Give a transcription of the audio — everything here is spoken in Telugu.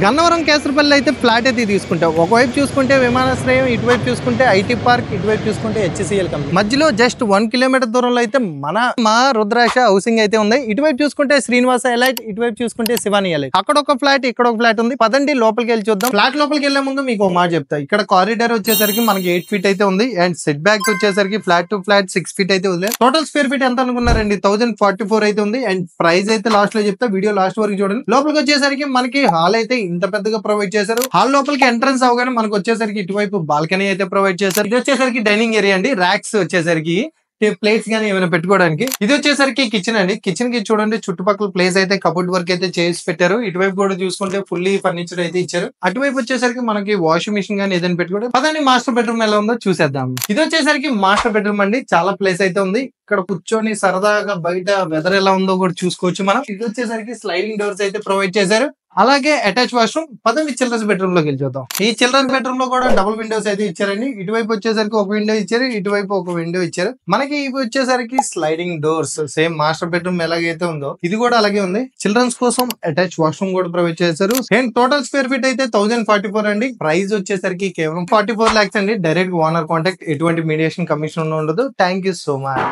గన్నవరం కేసరపల్లి అయితే ఫ్లాట్ అయితే తీసుకుంటాం. ఒకవైపు చూసుకుంటే విమానాశ్రయం, ఇటువైపు చూసుకుంటే ఐటీ పార్క్, ఇటువైపు చూసుకుంటే హెచ్సిఎల్ కంపెనీ. మధ్యలో జస్ట్ 1 కిలోమీటర్ దూరంలో అయితే మా రుద్రాక్ష హౌసింగ్ అయితే ఉంది. ఇటువైపు చూసుకుంటే శ్రీనివాస ఎలైట్, ఇటువైపు చూసుకుంటే శివాని ఎలైట్. అక్కడ ఒక ఫ్లాట్, ఇక్కడ ఒక ఫ్లాట్ ఉంది. పదండి లోపలికి వెళ్ళి చూద్దాం. ఫ్లాట్ లోపలికి వెళ్లే ముందు మీకు ఒక మాట చెప్తా. ఇక్కడ కారిడార్ వచ్చేసరికి మనకి 8 ఫీట్ అయితే ఉంది. అండ్ సెట్ బ్యాక్స్ వచ్చేసరికి ఫ్లాట్ టు ఫ్లాట్ 6 ఫీట్ అయితే ఉంది. టోటల్ స్క్వేర్ ఫీట్ ఎంత అనుకున్నారండి? 1044 అయితే ఉంది. అండ్ ప్రైస్ అయితే లాస్ట్ లో చెప్తా, వీడియో లాస్ట్ వరకు చూడండి. లోపలికి వచ్చేసరికి మనకి హాల్ అయితే ఇంత పెద్దగా ప్రొవైడ్ చేశారు. హాల్ లోపలికి ఎంట్రన్స్ అవగానే మనకు వచ్చేసరికి ఇటువైపు బాల్కనీ అయితే ప్రొవైడ్ చేశారు. ఇది వచ్చేసరికి డైనింగ్ ఏరియా అండి. ర్యాక్స్ వచ్చేసరికి ప్లేట్స్ గానీ ఏమైనా పెట్టుకోవడానికి. ఇది వచ్చేసరికి కిచెన్ అండి. కిచెన్ కి చూడండి చుట్టుపక్కల ప్లేస్ అయితే కబోర్డ్ వర్క్ అయితే చేసి పెట్టారు. ఇటువైపు కూడా చూసుకుంటే ఫుల్లీ ఫర్నిచర్ అయితే ఇచ్చారు. అటువైపు వచ్చేసరికి మనకి వాషింగ్ మిషన్ గానీ ఏదైనా పెట్టుకోవడం. పదండి మాస్టర్ బెడ్రూమ్ ఎలా ఉందో చూసేద్దాం. ఇది వచ్చేసరికి మాస్టర్ బెడ్రూమ్ అండి. చాలా ప్లేస్ అయితే ఉంది. ఇక్కడ కూర్చొని సరదాగా బయట వెదర్ ఎలా ఉందో కూడా చూసుకోవచ్చు మనం. ఇది వచ్చేసరికి స్లైడింగ్ డోర్స్ అయితే ప్రొవైడ్ చేశారు. అలాగే అటాచ్ వాష్రూమ్. పదండి చిల్డ్రన్స్ బెడ్రూమ్ లోకి వెళ్ళి చూద్దాం. ఈ చిల్డ్రన్స్ బెడ్రూమ్ లో కూడా డబుల్ విండోస్ అయితే ఇచ్చారండి. ఇటువైపు వచ్చేసరికి ఒక విండో ఇచ్చారు, ఇటువైపు ఒక విండో ఇచ్చారు. మనకి ఇవి వచ్చేసరికి sliding doors. Same master bedroom ఎలాగైతే ఉందో ఇది కూడా అలాగే ఉంది. చిల్డ్రన్స్ కోసం అటాచ్ వాష్రూమ్ కూడా ప్రొవైడ్ చేశారు. సేమ్ టోటల్ స్క్వేర్ ఫీట్ అయితే 1044 అండి. ప్రైస్ వచ్చేసరికి కేవలం 44 lakhs అండి. డైరెక్ట్ ఓనర్ కాంటాక్ట్, ఎటువంటి మీడియేషన్ కమిషన్ ఉండదు. Thank you so much.